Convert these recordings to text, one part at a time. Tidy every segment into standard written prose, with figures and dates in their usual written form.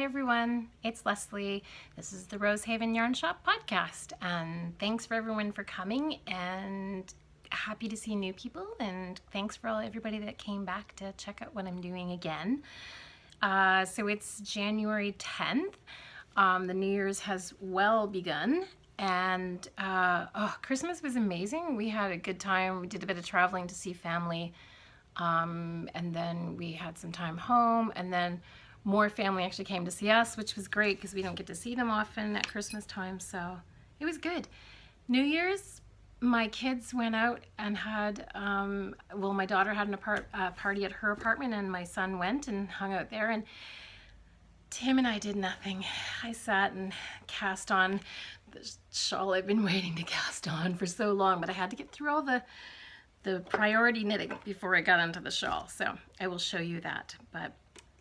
Hi everyone, it's Lesley. This is the Rosehaven Yarn Shop podcast, and thanks for everyone for coming, and happy to see new people, and thanks for everybody that came back to check out what I'm doing again. So it's January 10th. The New Year's has well begun, and Christmas was amazing. We had a good time. We did a bit of traveling to see family, and then we had some time home, and then more family actually came to see us, which was great because we don't get to see them often at Christmas time, so it was good. New Year's, my kids went out and had, my daughter had a party at her apartment, and my son went and hung out there, and Tim and I did nothing. I sat and cast on the shawl I've been waiting to cast on for so long, but I had to get through all the priority knitting before I got into the shawl, so I will show you that. But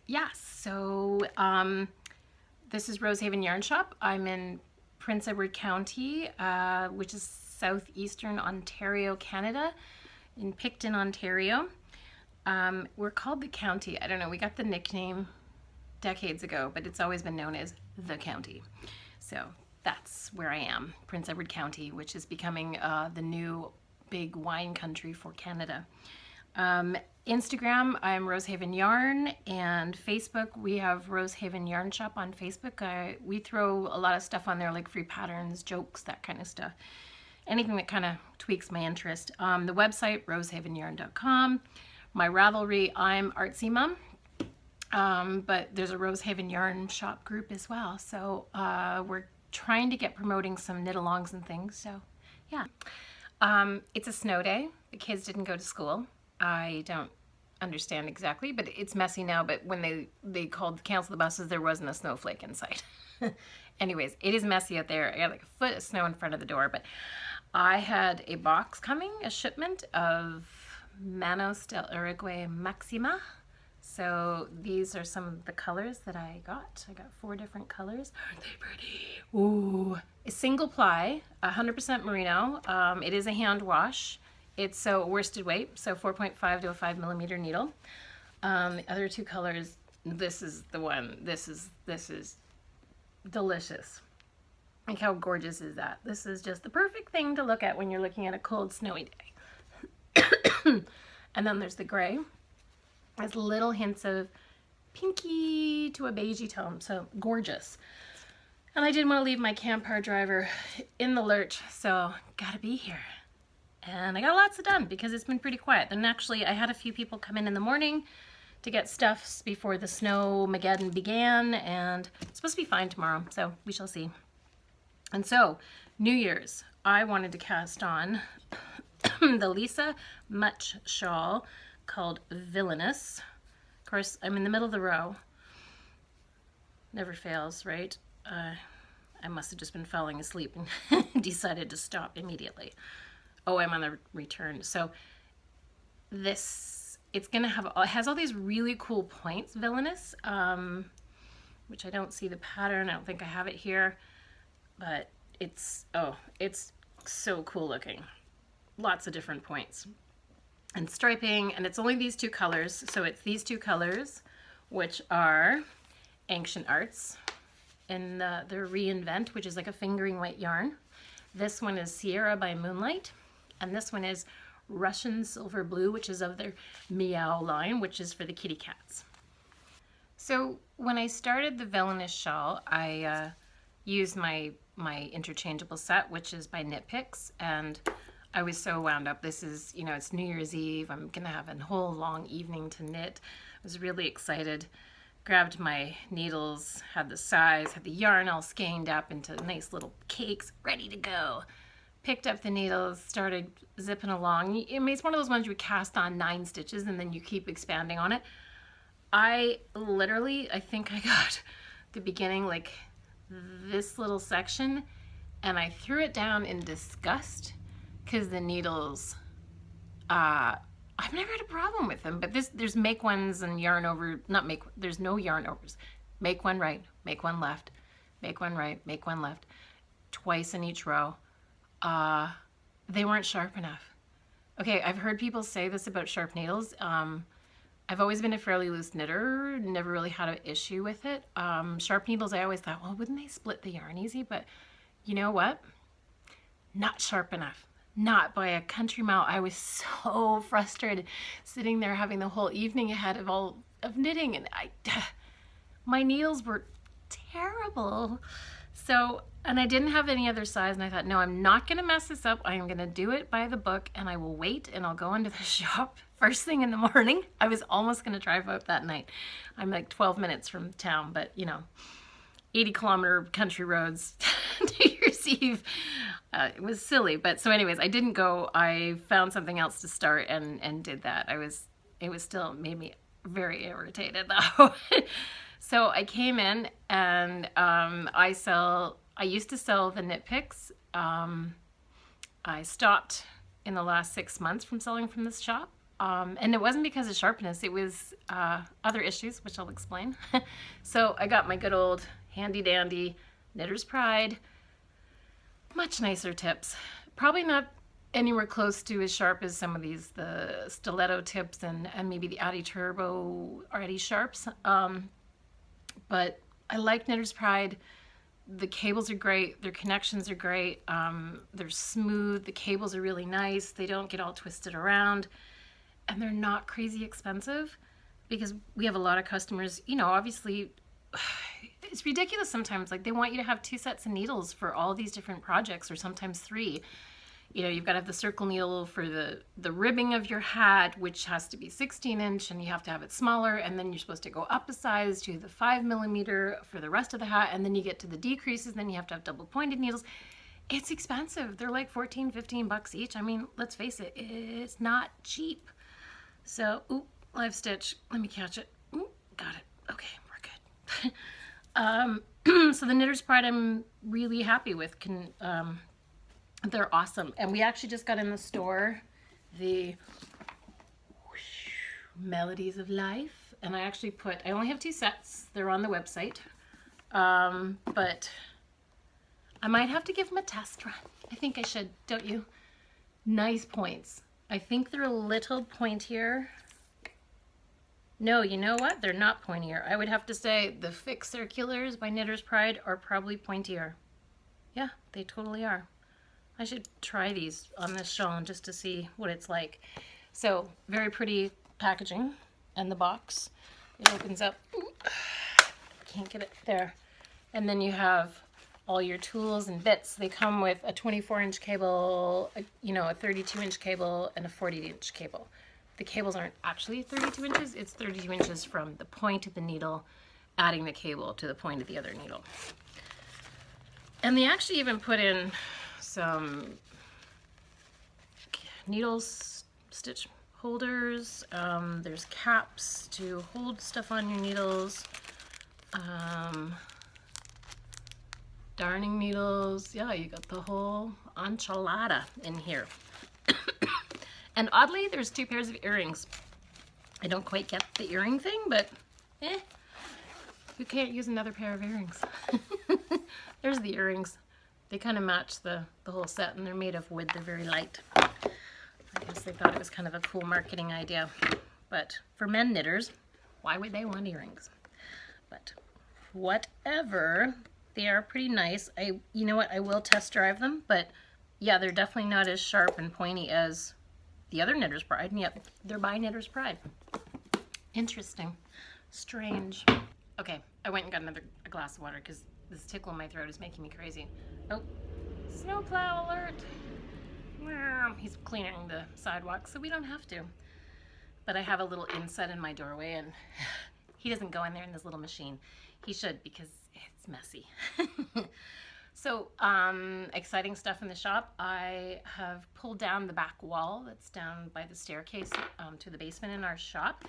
yeah, so this is Rosehaven Yarn Shop. I'm in Prince Edward County, which is southeastern Ontario, Canada, in Picton, Ontario. We're called the county. I don't know, we got the nickname decades ago, but it's always been known as the county. So that's where I am, Prince Edward County, which is becoming the new big wine country for Canada. Instagram, I'm Rosehaven Yarn, and Facebook, we have Rosehaven Yarn Shop on Facebook. We throw a lot of stuff on there, like free patterns, jokes, that kind of stuff. Anything that kind of tweaks my interest. The website, rosehaveny.com. My Ravelry, I'm Artsy Mum, but there's a Rosehaven Yarn Shop group as well. So we're trying to get promoting some knit-alongs and things, so yeah. It's a snow day. The kids didn't go to school. I don't understand exactly, but it's messy now. But when they called to cancel the buses, there wasn't a snowflake in sight. Anyways, it is messy out there. I got like a foot of snow in front of the door, but I had a box coming, a shipment of Manos del Uruguay Maxima. So these are some of the colors that I got. I got 4 different colors. Aren't they pretty? Ooh. A single ply, 100% merino. It is a hand wash. It's worsted weight, so 4.5 to a 5 millimeter needle. The other 2 colors, this is the one. This is delicious. Like, how gorgeous is that? This is just the perfect thing to look at when you're looking at a cold, snowy day. And then there's the gray. Has little hints of pinky to a beigey tone, so gorgeous. And I didn't want to leave my camp car driver in the lurch, so gotta be here. And I got lots of done because it's been pretty quiet. And actually, I had a few people come in the morning to get stuffs before the snow-mageddon began, and it's supposed to be fine tomorrow, so we shall see. And so, New Year's, I wanted to cast on the Lisa Much shawl called Villainous. Of course, I'm in the middle of the row. Never fails, right? I must have just been falling asleep and decided to stop immediately. Oh, I'm on the return. So this, it has all these really cool points, Villainous, which I don't see the pattern. I don't think I have it here, but it's so cool looking. Lots of different points and striping, and it's only these 2 colors. So it's these 2 colors, which are Ancient Arts in the Reinvent, which is like a fingering weight yarn. This one is Sierra by Moonlight, and this one is Russian Silver Blue, which is of their Meow line, which is for the kitty cats. So when I started the Villainous shawl, I used my interchangeable set, which is by Knit Picks, and I was so wound up. This is, it's New Year's Eve. I'm gonna have a whole long evening to knit. I was really excited. Grabbed my needles, had the size, had the yarn all skeined up into nice little cakes, ready to go. Picked up the needles, started zipping along. I mean, it's one of those ones you cast on 9 stitches and then you keep expanding on it. I think I got the beginning, like this little section, and I threw it down in disgust because the needles, I've never had a problem with them, but there's make ones and yarn over, there's no yarn overs. Make one right, make one left, make one right, make one left, twice in each row. They weren't sharp enough. Okay, I've heard people say this about sharp needles. I've always been a fairly loose knitter, never really had an issue with it. Sharp needles, I always thought, well, wouldn't they split the yarn easy? But you know what? Not sharp enough. Not by a country mile. I was so frustrated sitting there having the whole evening ahead of knitting, and my needles were terrible. So, and I didn't have any other size, and I thought, no, I'm not going to mess this up. I am going to do it by the book, and I will wait, and I'll go into the shop first thing in the morning. I was almost going to drive out that night. I'm like 12 minutes from town, but 80-kilometer country roads, New Year's Eve. It was silly, but so anyways, I didn't go. I found something else to start and did that. It was still made me very irritated though. So I came in and I used to sell the knit picks. I stopped in the last 6 months from selling from this shop. And it wasn't because of sharpness, it was other issues, which I'll explain. So I got my good old handy dandy Knitter's Pride, much nicer tips. Probably not anywhere close to as sharp as some of the stiletto tips and maybe the Addy Turbo or Addy Sharps. But I like Knitter's Pride. The cables are great. Their connections are great. They're smooth. The cables are really nice. They don't get all twisted around. And they're not crazy expensive because we have a lot of customers, obviously it's ridiculous sometimes. Like they want you to have 2 sets of needles for all these different projects or sometimes 3. You've got to have the circle needle for the ribbing of your hat, which has to be 16-inch, and you have to have it smaller, and then you're supposed to go up a size to the 5mm for the rest of the hat, and then you get to the decreases, then you have to have double pointed needles. It's expensive. They're like $14-15 each. I mean, let's face it, it's not cheap. So, live stitch. Let me catch it. Got it. Okay, we're good. So the Knitter's Pride I'm really happy with. They're awesome. And we actually just got in the store the Melodies of Life. And I actually I only have 2 sets. They're on the website. But I might have to give them a test run. I think I should, don't you? Nice points. I think they're a little pointier. No, you know what? They're not pointier. I would have to say the Fix Circulars by Knitter's Pride are probably pointier. Yeah, they totally are. I should try these on this shawl just to see what it's like. So, very pretty packaging and the box. It opens up. Can't get it there. And then you have all your tools and bits. They come with a 24-inch cable, a 32-inch cable, and a 40-inch cable. The cables aren't actually 32 inches. It's 32 inches from the point of the needle, adding the cable to the point of the other needle. And they actually even put in some needles, stitch holders. There's caps to hold stuff on your needles. Darning needles. Yeah, you got the whole enchilada in here. And oddly, there's 2 pairs of earrings. I don't quite get the earring thing, but who can't use another pair of earrings? There's the earrings. They kind of match the whole set, and they're made of wood. They're very light. I guess they thought it was kind of a cool marketing idea. But for men knitters, why would they want earrings? But whatever, they are pretty nice. You know what? I will test drive them, but yeah, they're definitely not as sharp and pointy as the other Knitter's Pride. And yep, they're by Knitter's Pride. Interesting. Strange. Okay, I went and got a glass of water because this tickle in my throat is making me crazy. Oh, snowplow alert. He's cleaning the sidewalk, so we don't have to. But I have a little inset in my doorway, and he doesn't go in there in this little machine. He should, because it's messy. So, exciting stuff in the shop. I have pulled down the back wall that's down by the staircase to the basement in our shop.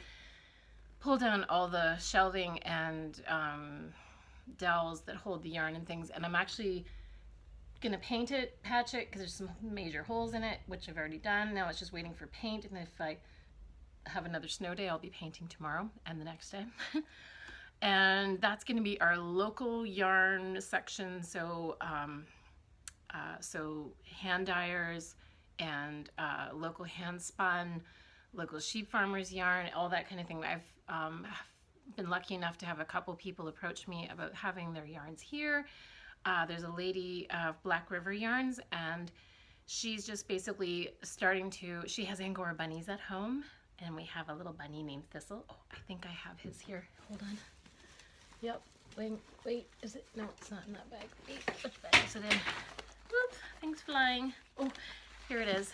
Pulled down all the shelving and dowels that hold the yarn and things, and I'm actually gonna paint it, patch it, because there's some major holes in it, which I've already done. Now it's just waiting for paint, and if I have another snow day, I'll be painting tomorrow and the next day. And that's going to be our local yarn section. So, so hand dyers and local hand spun, local sheep farmers yarn, all that kind of thing. I've been lucky enough to have a couple people approach me about having their yarns here. There's a lady of Black River Yarns, and she's just basically starting to, she has Angora bunnies at home, and we have a little bunny named Thistle. Oh, I think I have his here. Hold on. Yep. Wait, is it? No, it's not in that bag. Wait, which bag is it in? Whoop, things flying. Oh, here it is.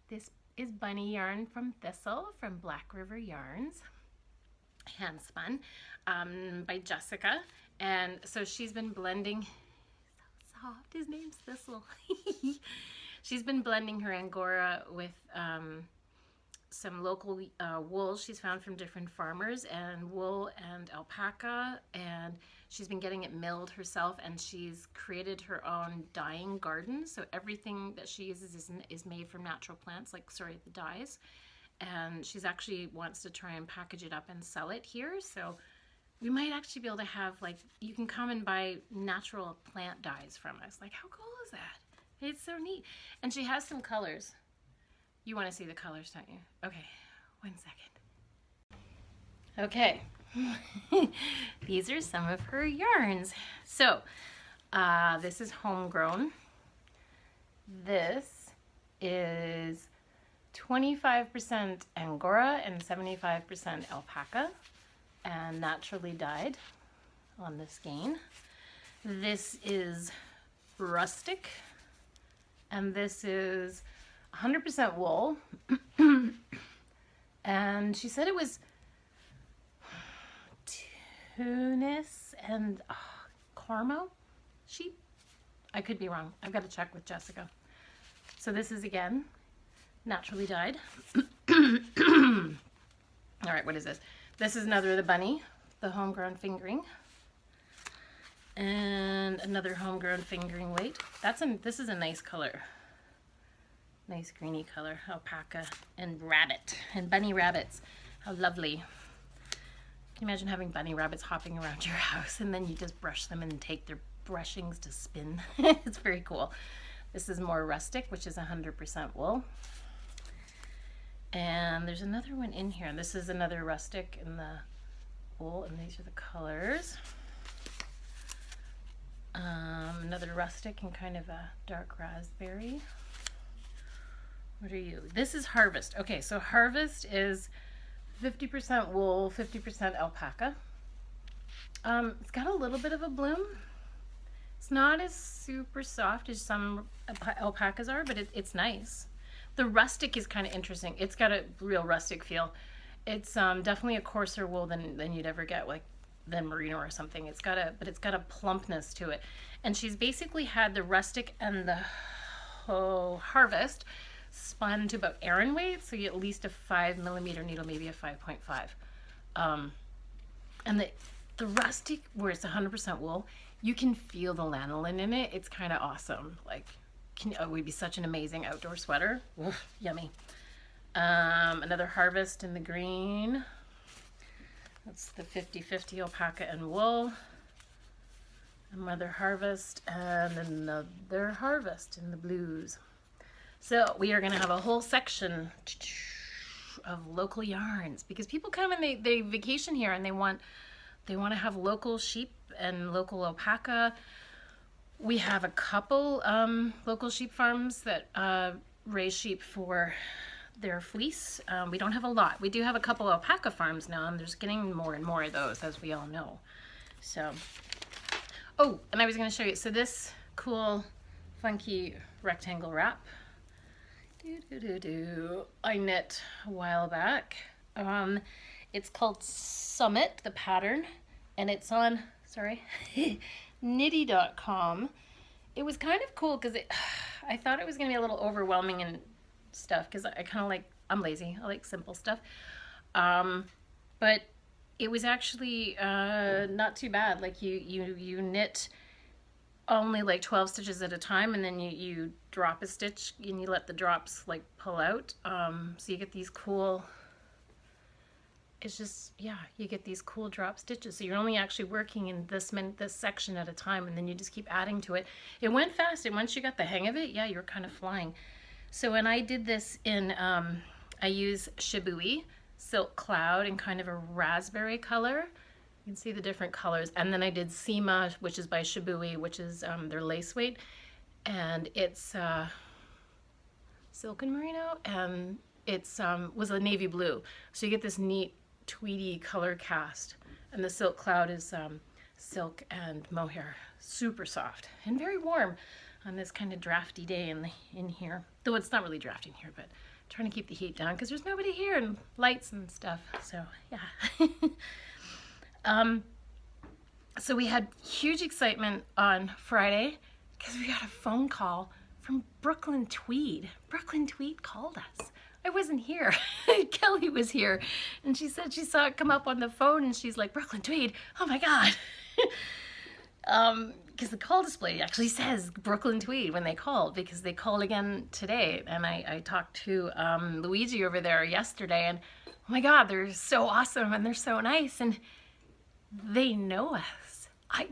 This is bunny yarn from Thistle from Black River Yarns, hand spun by Jessica. And so she's been blending, so soft, his name's Thistle. She's been blending her Angora with some local wool she's found from different farmers, and wool and alpaca, and she's been getting it milled herself, and she's created her own dyeing garden. So everything that she uses is made from natural plants, like, sorry, the dyes. And she's actually wants to try and package it up and sell it here. So we might actually be able to have, like, you can come and buy natural plant dyes from us. Like, how cool is that? It's so neat. And she has some colors. You want to see the colors, don't you? Okay, 1 second. Okay, these are some of her yarns. So, this is homegrown. This is 25% Angora and 75% alpaca, and naturally dyed on the skein. This is rustic, and this is 100% wool. And she said it was Tunis and Cormo sheep. I could be wrong. I've got to check with Jessica. So this is, again, naturally dyed. All right, what is this? This is another of the bunny, the homegrown fingering. And another homegrown fingering weight. This is a nice color. Nice greeny color, alpaca and rabbit and bunny rabbits. How lovely. Can you imagine having bunny rabbits hopping around your house, and then you just brush them and take their brushings to spin? It's very cool. This is more rustic, which is 100% wool. And there's another one in here. This is another rustic in the wool, and these are the colors. Another rustic and kind of a dark raspberry. What are you? This is Harvest. Okay, so Harvest is 50% wool, 50% alpaca. It's got a little bit of a bloom. It's not as super soft as some alpacas are, but it's nice. The rustic is kind of interesting. It's got a real rustic feel. It's definitely a coarser wool than you'd ever get, like than merino or something. But it's got a plumpness to it. And she's basically had the rustic and the Harvest spun to about Aran weight, so you get at least a 5mm needle, maybe a 5.5. And the rustic, where it's 100% wool, you can feel the lanolin in it. It's kind of awesome. Like, it would be such an amazing outdoor sweater. Oof, yummy. Another Harvest in the green. That's the 50-50 alpaca and wool. Another Harvest and another Harvest in the blues. So we are going to have a whole section of local yarns, because people come and they vacation here, and they want to have local sheep and local alpaca. We have a couple local sheep farms that raise sheep for their fleece. We don't have a lot. We do have a couple alpaca farms now, and there's getting more and more of those, as we all know. So, oh, and I was going to show you. So this cool, funky rectangle wrap. I knit a while back. It's called Summit, the pattern, and it's on, nitty.com. It was kind of cool because I thought it was going to be a little overwhelming and stuff, because I kind of like, I'm lazy, I like simple stuff. But it was actually not too bad. Like you knit only like 12 stitches at a time, and then you drop a stitch and you let the drops like pull out. So you get these cool, it's just, yeah, you get these cool drop stitches. So you're only actually working in this section at a time, and then you just keep adding to it. It went fast, and once you got the hang of it, yeah, you're kind of flying. So when I did this in, I use Shibui, Silk Cloud, in kind of a raspberry color. You can see the different colors. And then I did Sima, which is by Shibui, which is their lace weight. And it's silk and merino, and it's was a navy blue. So you get this neat tweedy color cast. And the Silk Cloud is silk and mohair. Super soft and very warm on this kind of drafty day in here. Though it's not really drafty in here, but trying to keep the heat down because there's nobody here and lights and stuff. So yeah. So we had huge excitement on Friday because we got a phone call from Brooklyn Tweed. Brooklyn Tweed called us. I wasn't here. Kelly was here, and she said she saw it come up on the phone, and she's like, Brooklyn Tweed, oh my God. Because the call display actually says Brooklyn Tweed when they called, because they called again today. And I talked to Luigi over there yesterday, and oh my God, they're so awesome and they're so nice, and they know us. I'm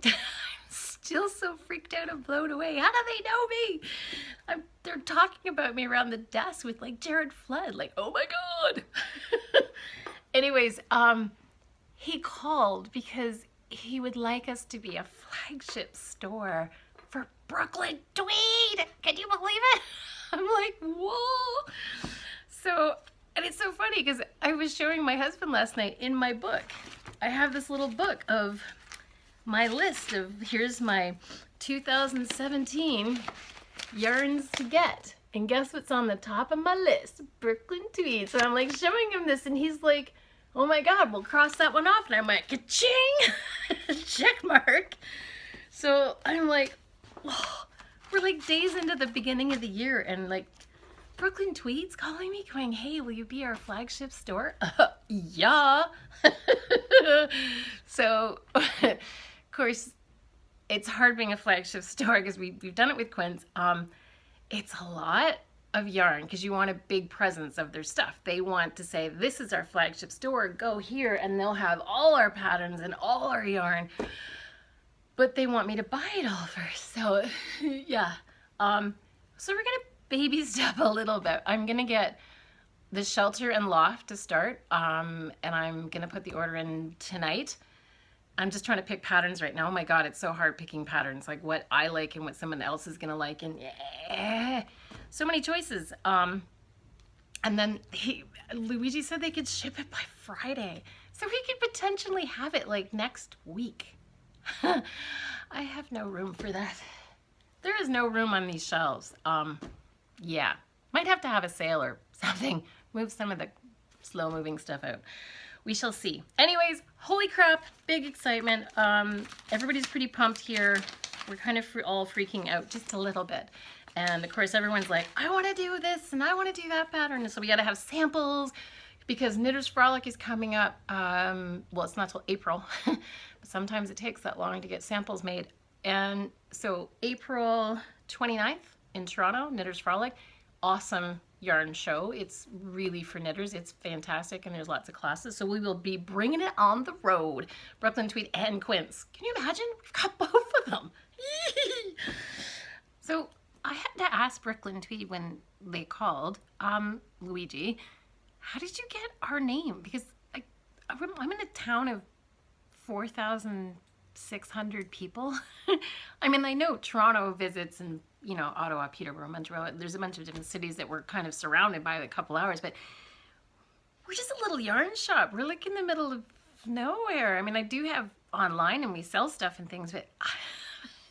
still so freaked out and blown away. How do they know me? They're talking about me around the desk with like Jared Flood, like, oh my God. Anyways, he called because he would like us to be a flagship store for Brooklyn Tweed. Can you believe it? I'm like, whoa. So, and it's so funny because I was showing my husband last night in my book. I have this little book of my list of, here's my 2017 yarns to get. And guess what's on the top of my list? Brooklyn Tweed. So I'm like showing him this, and he's like, oh my God, we'll cross that one off. And I'm like, ka-ching, check mark. So I'm like, oh, we're like days into the beginning of the year, and like Brooklyn Tweed's calling me going, hey, will you be our flagship store? Yeah. So, of course, it's hard being a flagship store because we've done it with Quince. It's a lot of yarn because you want a big presence of their stuff. They want to say, this is our flagship store, go here, and they'll have all our patterns and all our yarn. But they want me to buy it all first. So, yeah. So we're going to baby step a little bit. I'm going to get the shelter and loft to start, and I'm going to put the order in tonight. I'm just trying to pick patterns right now. Oh my God, it's so hard picking patterns, like what I like and what someone else is going to like, and yeah, so many choices. And then Luigi said they could ship it by Friday, so we could potentially have it like next week. I have no room for that. There is no room on these shelves. Yeah, might have to have a sale or something. Move some of the slow moving stuff out. We shall see. Anyways, holy crap, big excitement. Everybody's pretty pumped here. We're kind of all freaking out just a little bit. And of course, everyone's like, I want to do this and I want to do that pattern. And so we got to have samples because Knitter's Frolic is coming up. Well, it's not till April, but sometimes it takes that long to get samples made. And so April 29th in Toronto, Knitter's Frolic, awesome yarn show. It's really for knitters. It's fantastic, and there's lots of classes. So we will be bringing it on the road. Brooklyn Tweed and Quince. Can you imagine? We've got both of them. So I had to ask Brooklyn Tweed when they called, Luigi, how did you get our name? Because I'm in a town of 4,600 people. I mean, I know Toronto visits and, you know, Ottawa, Peterborough, Montreal. There's a bunch of different cities that we're kind of surrounded by a couple hours, but we're just a little yarn shop. We're like in the middle of nowhere. I mean, I do have online and we sell stuff and things, but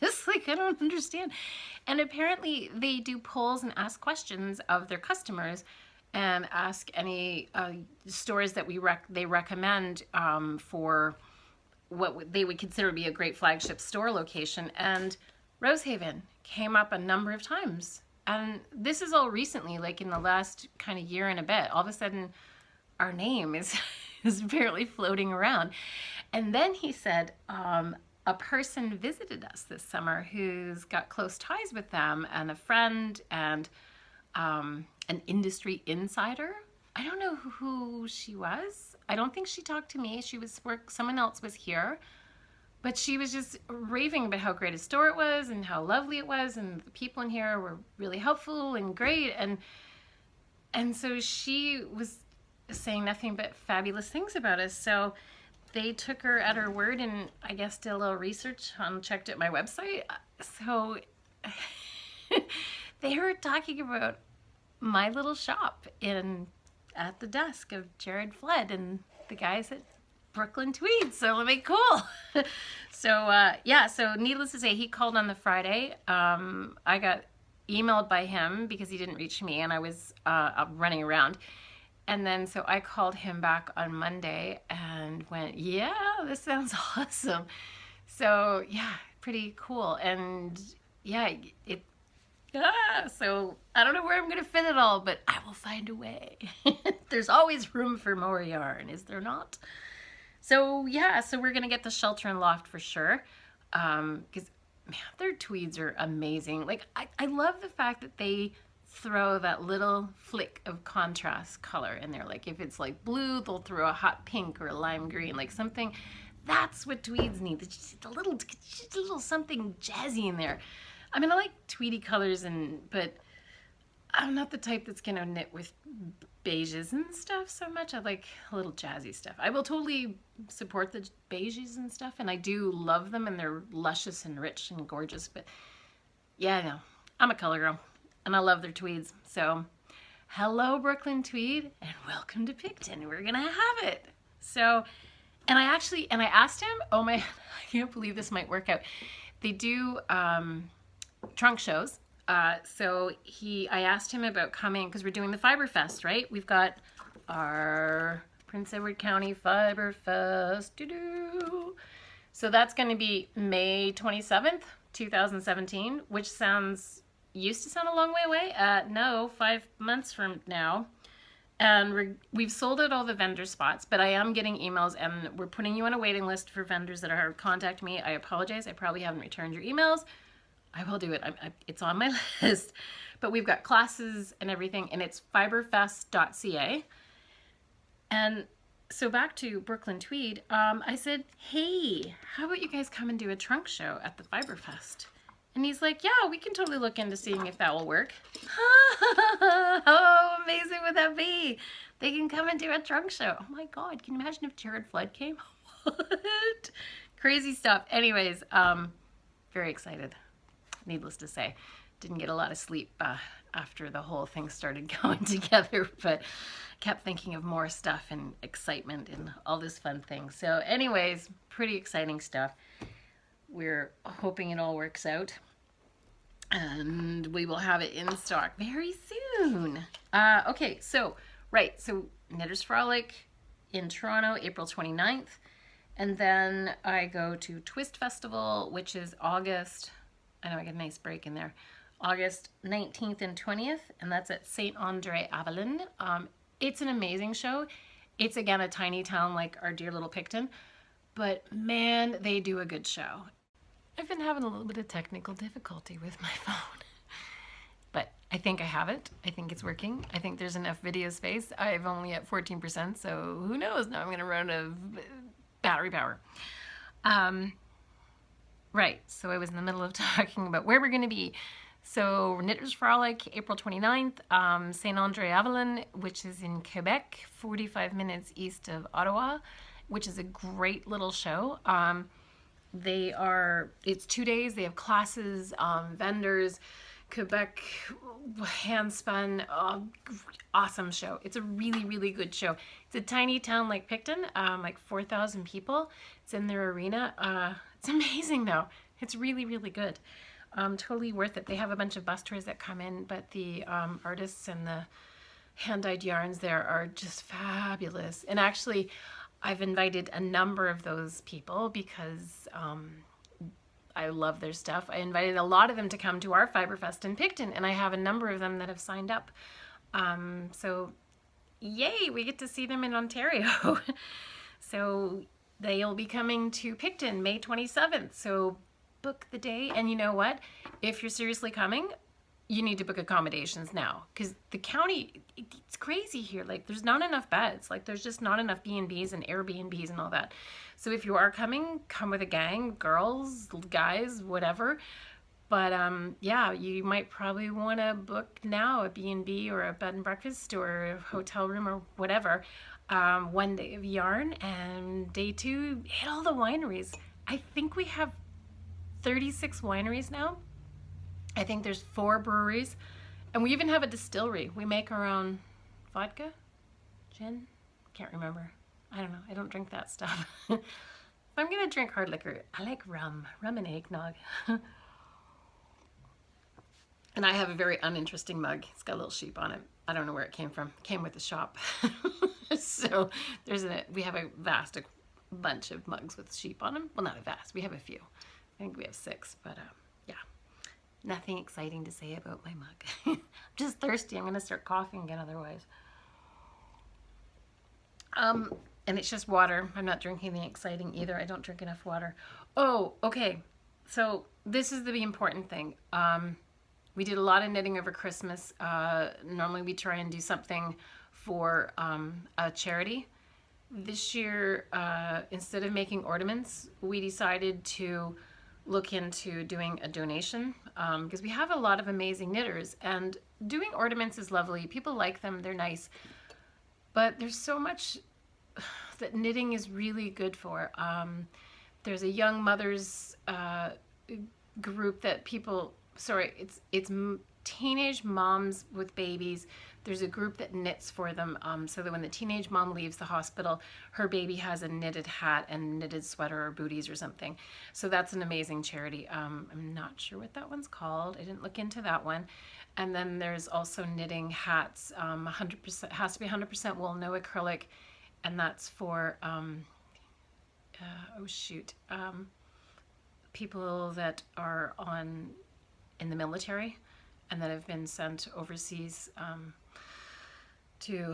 it's like, I don't understand. And apparently they do polls and ask questions of their customers and ask any stores that they recommend for what they would consider to be a great flagship store location. And Rosehaven came up a number of times. And this is all recently, like in the last kind of year and a bit. All of a sudden, our name is barely floating around. And then he said, a person visited us this summer who's got close ties with them, and a friend and an industry insider. I don't know who she was. I don't think she talked to me. Someone else was here. but she was just raving about how great a store it was and how lovely it was, and the people in here were really helpful and great, and so she was saying nothing but fabulous things about us. So they took her at her word, and I guess did a little research on, checked out my website. So they were talking about my little shop at the desk of Jared Flood and the guys at Brooklyn Tweed. So it'll be cool. So yeah, so needless to say, he called on the Friday. I got emailed by him because he didn't reach me, and I was running around. And then so I called him back on Monday and went, yeah, this sounds awesome. So yeah, pretty cool. And yeah, so I don't know where I'm going to fit it all, but I will find a way. There's always room for more yarn, is there not? So yeah, so we're going to get the shelter and loft for sure. Because man, their tweeds are amazing. Like I love the fact that they throw that little flick of contrast color in there. Like if it's like blue, they'll throw a hot pink or a lime green, like something. That's what tweeds need. Just a little something jazzy in there. I mean, I like tweedy colors, but I'm not the type that's gonna knit with beiges and stuff so much. I like a little jazzy stuff. I will totally support the beiges and stuff, and I do love them, and they're luscious and rich and gorgeous. But yeah, no, I'm a color girl, and I love their tweeds. So hello, Brooklyn Tweed, and welcome to Picton. We're gonna have it. So, and I asked him, oh my, I can't believe this might work out. They do trunk shows. So I asked him about coming, because we're doing the Fiber Fest, right? We've got our Prince Edward County Fiber Fest. Doo-doo. So that's going to be May 27th, 2017, which used to sound a long way away. No, 5 months from now. And we've sold out all the vendor spots, but I am getting emails, and we're putting you on a waiting list for vendors that are contact me. I apologize. I probably haven't returned your emails. I will do it. It's on my list. But we've got classes and everything, and it's fiberfest.ca. And so back to Brooklyn Tweed, I said, hey, how about you guys come and do a trunk show at the Fiberfest? And he's like, yeah, we can totally look into seeing if that will work. How amazing would that be? They can come and do a trunk show. Oh my God, can you imagine if Jared Flood came? What? Crazy stuff. Anyways, very excited. Needless to say, didn't get a lot of sleep after the whole thing started going together, but kept thinking of more stuff and excitement and all this fun thing. So anyways, pretty exciting stuff. We're hoping it all works out, and we will have it in stock very soon. Okay, so Knitters Frolic in Toronto, April 29th, and then I go to Twist Festival, which is August, I know I get a nice break in there, August 19th and 20th, and that's at St. Andre-Avelin. It's an amazing show. It's, again, a tiny town like our dear little Picton, but man, they do a good show. I've been having a little bit of technical difficulty with my phone, but I think I have it. I think it's working. I think there's enough video space. I'm only at 14%, so who knows? Now I'm going to run out of battery power. Right, so I was in the middle of talking about where we're going to be. So Knitters Frolic, April 29th, St. Andre-Avelin, which is in Quebec, 45 minutes east of Ottawa, which is a great little show. It's 2 days, they have classes, vendors, Quebec, hand spun, awesome show. It's a really, really good show. It's a tiny town like Picton, like 4,000 people. It's in their arena. It's amazing though. It's really, really good. Totally worth it. They have a bunch of bus tours that come in, but the artists and the hand-dyed yarns there are just fabulous. And actually, I've invited a number of those people because I love their stuff. I invited a lot of them to come to our Fiberfest in Picton, and I have a number of them that have signed up. So yay, we get to see them in Ontario. So they'll be coming to Picton May 27th. So book the day. And you know what? If you're seriously coming, you need to book accommodations now, because the county, it's crazy here. Like, there's not enough beds. Like, there's just not enough B&Bs and Airbnbs and all that. So if you are coming, come with a gang, girls, guys, whatever. But yeah, you might probably want to book now a B&B or a bed and breakfast or a hotel room or whatever. 1 day of yarn, and day 2, hit all the wineries. I think we have 36 wineries now. I think there's 4 breweries, and we even have a distillery. We make our own vodka, gin, can't remember. I don't know. I don't drink that stuff. If I'm gonna drink hard liquor, I like rum and eggnog. And I have a very uninteresting mug. It's got a little sheep on it. I don't know where it came from. It came with the shop. So we have a vast bunch of mugs with sheep on them. Well, not a vast. We have a few. I think we have 6, but yeah. Nothing exciting to say about my mug. I'm just thirsty. I'm gonna start coughing again otherwise. And it's just water. I'm not drinking anything exciting either. I don't drink enough water. Oh, okay. So this is the important thing. We did a lot of knitting over Christmas. Normally we try and do something for a charity. This year, instead of making ornaments, we decided to look into doing a donation, because we have a lot of amazing knitters, and doing ornaments is lovely. People like them, they're nice, but there's so much that knitting is really good for. There's a young mothers group that people, it's teenage moms with babies. There's a group that knits for them, so that when the teenage mom leaves the hospital, her baby has a knitted hat and knitted sweater or booties or something. So that's an amazing charity. I'm not sure what that one's called. I didn't look into that one. And then there's also knitting hats. 100% has to be 100% wool, no acrylic, and that's for people that are in the military and that have been sent overseas to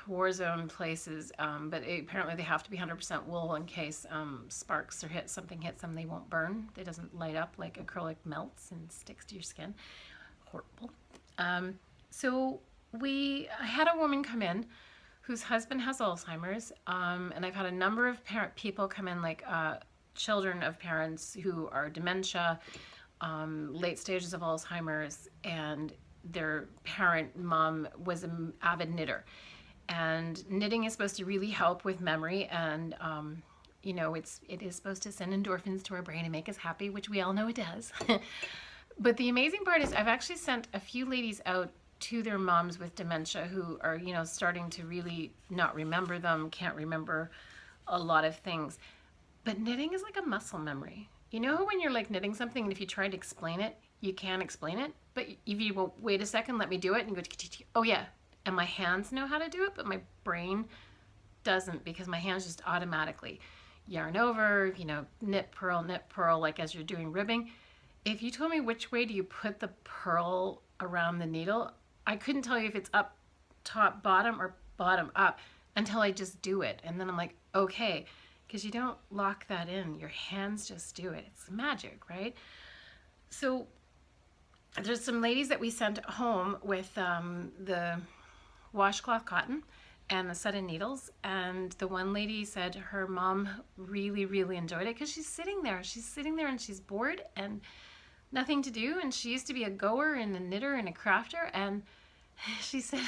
war zone places, but apparently they have to be 100% wool in case sparks or something hits them, they won't burn. It doesn't light up like acrylic melts and sticks to your skin. Horrible. So I had a woman come in whose husband has Alzheimer's, and I've had a number of people come in, like children of parents who are dementia, late stages of Alzheimer's, and their parent mom was an avid knitter. And knitting is supposed to really help with memory, and you know, it is supposed to send endorphins to our brain and make us happy, which we all know it does. But the amazing part is I've actually sent a few ladies out to their moms with dementia who are, you know, starting to really not remember them, can't remember a lot of things. But knitting is like a muscle memory. You know when you're like knitting something and if you try to explain it, you can't explain it, but if you will, wait a second, let me do it, and you go, oh yeah, and my hands know how to do it, but my brain doesn't, because my hands just automatically yarn over, you know, knit, purl, like as you're doing ribbing. If you told me which way do you put the purl around the needle, I couldn't tell you if it's up, top, bottom, or bottom, up, until I just do it. And then I'm like, okay, because you don't lock that in. Your hands just do it. It's magic, right? So there's some ladies that we sent home with the washcloth cotton and the set of needles, and the one lady said her mom really, really enjoyed it because she's sitting there and she's bored and nothing to do, and she used to be a goer and a knitter and a crafter, and she said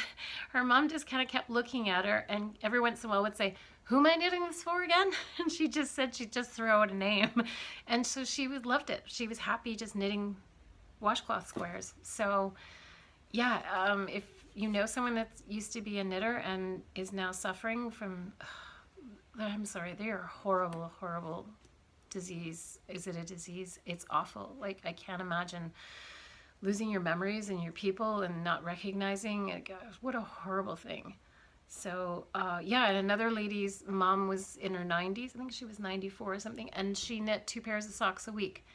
her mom just kind of kept looking at her, and every once in a while would say, who am I knitting this for again? And she just said she'd just throw out a name, and so she loved it. She was happy just knitting washcloth squares. So yeah, if you know someone that used to be a knitter and is now suffering from, I'm sorry, they are horrible, horrible disease. Is it a disease? It's awful. Like, I can't imagine losing your memories and your people and not recognizing it. Gosh, what a horrible thing. So yeah, and another lady's mom was in her 90s. I think she was 94 or something, and she knit 2 pairs of socks a week.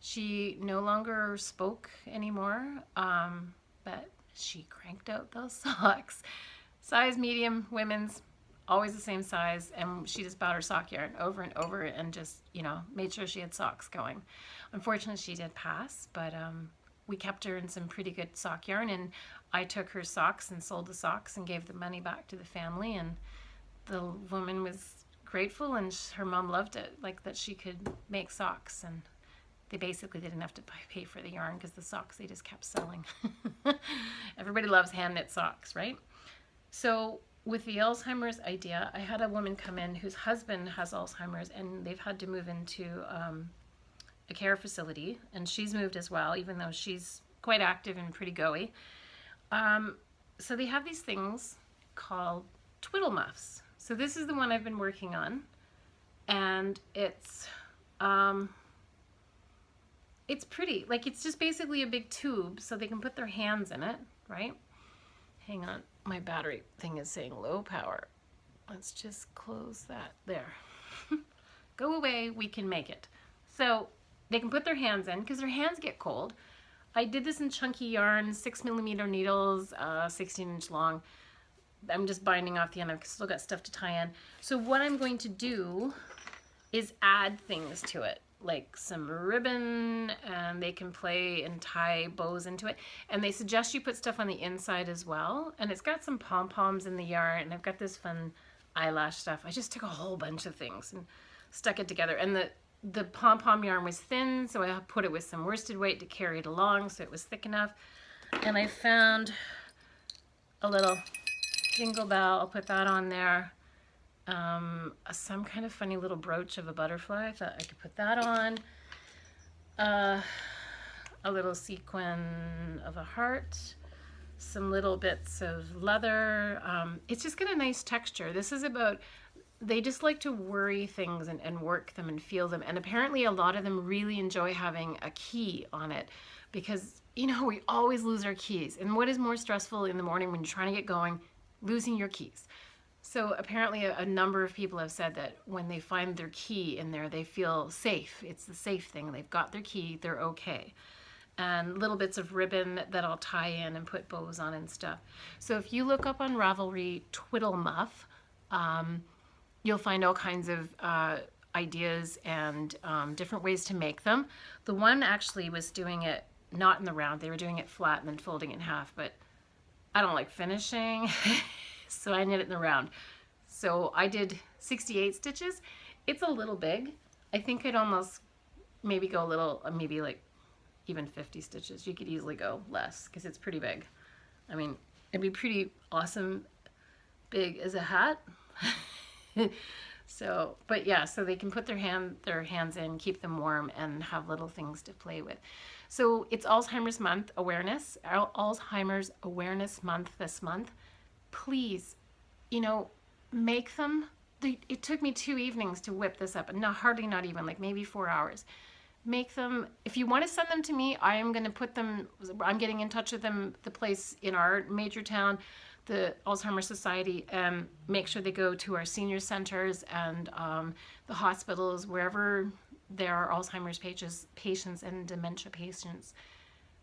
She no longer spoke anymore, but she cranked out those socks. Size medium, women's, always the same size, and she just bought her sock yarn over and over and just, you know, made sure she had socks going. Unfortunately, she did pass, but we kept her in some pretty good sock yarn, and I took her socks and sold the socks and gave the money back to the family, and the woman was grateful, and her mom loved it, like that she could make socks, and they basically didn't have to pay for the yarn because the socks they just kept selling. Everybody loves hand knit socks, right? So with the Alzheimer's idea, I had a woman come in whose husband has Alzheimer's, and they've had to move into a care facility, and she's moved as well, even though she's quite active and pretty go-y. So they have these things called twiddle muffs. So this is the one I've been working on, and it's pretty. Like, it's just basically a big tube so they can put their hands in it, right? Hang on, my battery thing is saying low power. Let's just close that there. Go away, we can make it. So they can put their hands in because their hands get cold. I did this in chunky yarn, 6mm needles, 16-inch long. I'm just binding off the end. I've still got stuff to tie in. So what I'm going to do is add things to it, like some ribbon, and they can play and tie bows into it. And they suggest you put stuff on the inside as well. And it's got some pom-poms in the yarn, and I've got this fun eyelash stuff. I just took a whole bunch of things and stuck it together. And the pom-pom yarn was thin, so I put it with some worsted weight to carry it along so it was thick enough. And I found a little jingle bell. I'll put that on there. Some kind of funny little brooch of a butterfly. I thought I could put that on. A little sequin of a heart. Some little bits of leather. It's just got a nice texture. This is about, they just like to worry things and work them and feel them. And apparently a lot of them really enjoy having a key on it because, you know, we always lose our keys. And what is more stressful in the morning when you're trying to get going? Losing your keys. So apparently a number of people have said that when they find their key in there, they feel safe. It's the safe thing. They've got their key, they're okay. And little bits of ribbon that I'll tie in and put bows on and stuff. So if you look up on Ravelry twiddle muff, you'll find all kinds of ideas and different ways to make them. The one actually was doing it not in the round. They were doing it flat and then folding it in half, but I don't like finishing, so I knit it in the round. So I did 68 stitches. It's a little big. I think I'd almost maybe go a little, maybe like even 50 stitches. You could easily go less because it's pretty big. I mean, it'd be pretty awesome big as a hat. So, but yeah, so they can put their hands in, keep them warm, and have little things to play with. So it's Alzheimer's Month awareness, Alzheimer's Awareness Month this month. Please, you know, make them. It took me 2 evenings to whip this up, and not even, like maybe 4 hours. Make them. If you want to send them to me, I am going to put them. I'm getting in touch with them, the place in our major town, the Alzheimer's Society, and make sure they go to our senior centers and the hospitals, wherever there are Alzheimer's patients and dementia patients.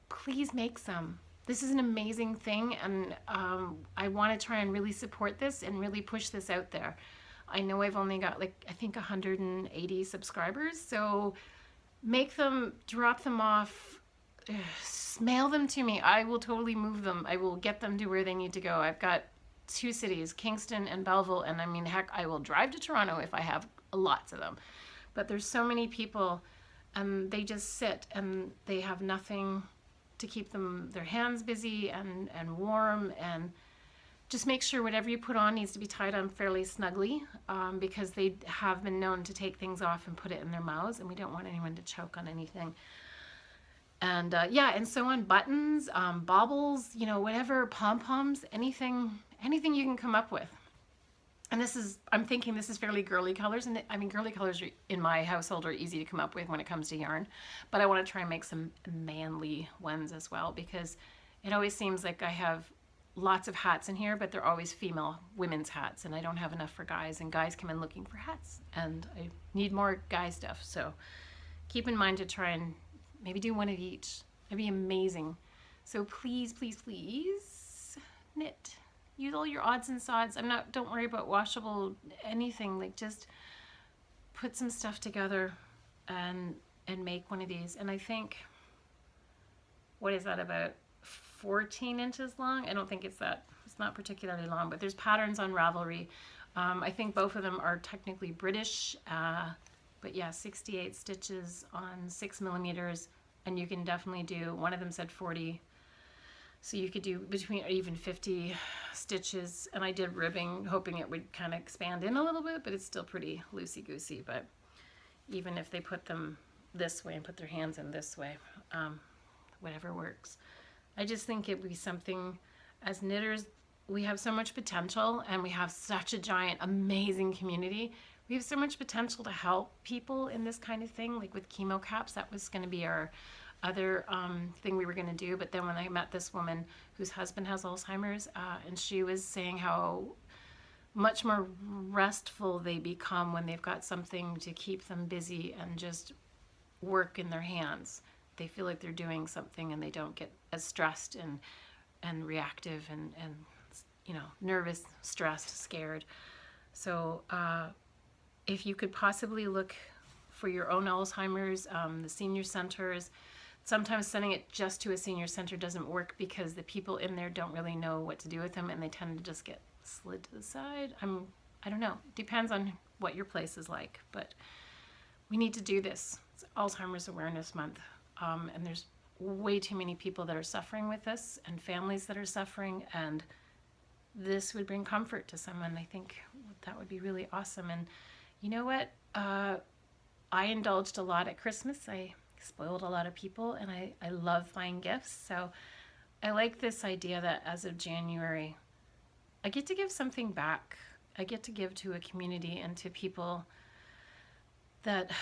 Please make some. This is an amazing thing, and I want to try and really support this and really push this out there. I know I've only got like, I think 180 subscribers, so make them, drop them off, mail them to me. I will totally move them. I will get them to where they need to go. I've got 2 cities, Kingston and Belleville, and I mean, heck, I will drive to Toronto if I have lots of them. But there's so many people, and they just sit and they have nothing to keep their hands busy and warm, and just make sure whatever you put on needs to be tied on fairly snugly, because they have been known to take things off and put it in their mouths, and we don't want anyone to choke on anything. And yeah, and so on, buttons, baubles, you know, whatever, pom-poms, anything you can come up with. And I'm thinking this is fairly girly colors, and I mean, girly colors in my household are easy to come up with when it comes to yarn, but I want to try and make some manly ones as well, because it always seems like I have lots of hats in here, but they're always women's hats, and I don't have enough for guys, and guys come in looking for hats, and I need more guy stuff. So keep in mind to try and maybe do one of each. It'd be amazing. So please, please, please knit. Use all your odds and sods. Don't worry about washable anything. Like, just put some stuff together and make one of these. And I think what is that, about 14 inches long? I don't think it's that, it's not particularly long, but there's patterns on Ravelry. I think both of them are technically British, but yeah, 68 stitches on 6 millimeters, and you can definitely do, one of them said 40, so you could do between even 50 stitches, and I did ribbing hoping it would kind of expand in a little bit, but it's still pretty loosey-goosey. But even if they put them this way and put their hands in this way, whatever works. I just think it would be something, as knitters, we have so much potential, and we have such a giant, amazing community. We have so much potential to help people in this kind of thing. Like with chemo caps, that was going to be our other thing we were going to do. But then when I met this woman whose husband has Alzheimer's, and she was saying how much more restful they become when they've got something to keep them busy and just work in their hands. They feel like they're doing something, and they don't get as stressed and reactive and you know, nervous, stressed, scared. So if you could possibly look for your own Alzheimer's, the senior centers, sometimes sending it just to a senior center doesn't work because the people in there don't really know what to do with them, and they tend to just get slid to the side. I don't know. Depends on what your place is like, but we need to do this. It's Alzheimer's Awareness Month, and there's way too many people that are suffering with this, and families that are suffering, and this would bring comfort to someone. I think that would be really awesome. And you know what? I indulged a lot at Christmas. I spoiled a lot of people, and I love buying gifts. So I like this idea that as of January, I get to give something back. I get to give to a community and to people that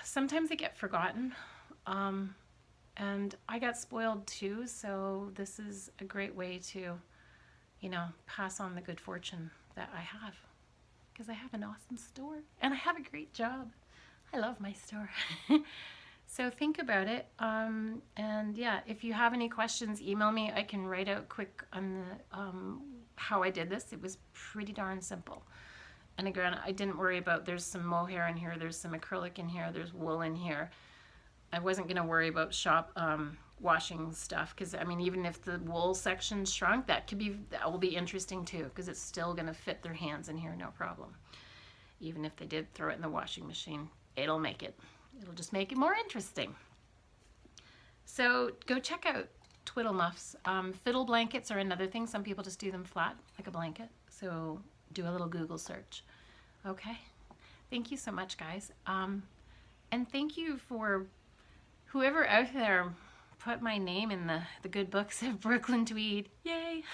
sometimes they get forgotten. And I got spoiled too, so this is a great way to, you know, pass on the good fortune that I have, because I have an awesome store and I have a great job. I love my store. So think about it. And yeah, if you have any questions, email me. I can write out quick on the, how I did this. It was pretty darn simple. And again, I didn't worry about, there's some mohair in here, there's some acrylic in here, there's wool in here. I wasn't going to worry about washing stuff, because I mean, even if the wool section shrunk, that will be interesting too, because it's still going to fit their hands in here, no problem. Even if they did throw it in the washing machine, it'll just make it more interesting. So go check out twiddle muffs. Fiddle blankets are another thing. Some people just do them flat like a blanket, so do a little Google search. Okay, thank you so much, guys, and thank you for whoever out there put my name in the good books of Brooklyn Tweed. Yay!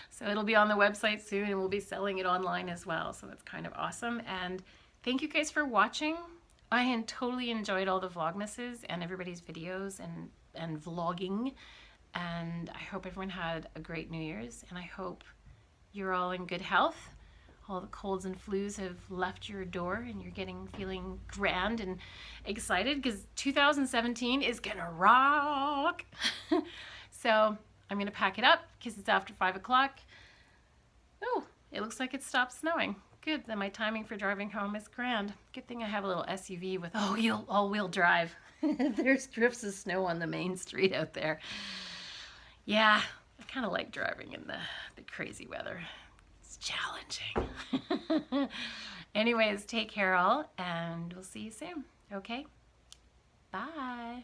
So it'll be on the website soon, and we'll be selling it online as well, so that's kind of awesome. And thank you guys for watching. I totally enjoyed all the Vlogmases and everybody's videos and vlogging, and I hope everyone had a great New Year's, and I hope you're all in good health. All the colds and flus have left your door, and you're feeling grand and excited, because 2017 is gonna rock. So I'm gonna pack it up because it's after 5 o'clock. Oh, it looks like it stopped snowing. Good, then my timing for driving home is grand. Good thing I have a little SUV with all-wheel drive. There's drifts of snow on the main street out there. Yeah, I kind of like driving in the crazy weather. It's challenging. Anyways, take care all, and we'll see you soon. Okay? Bye.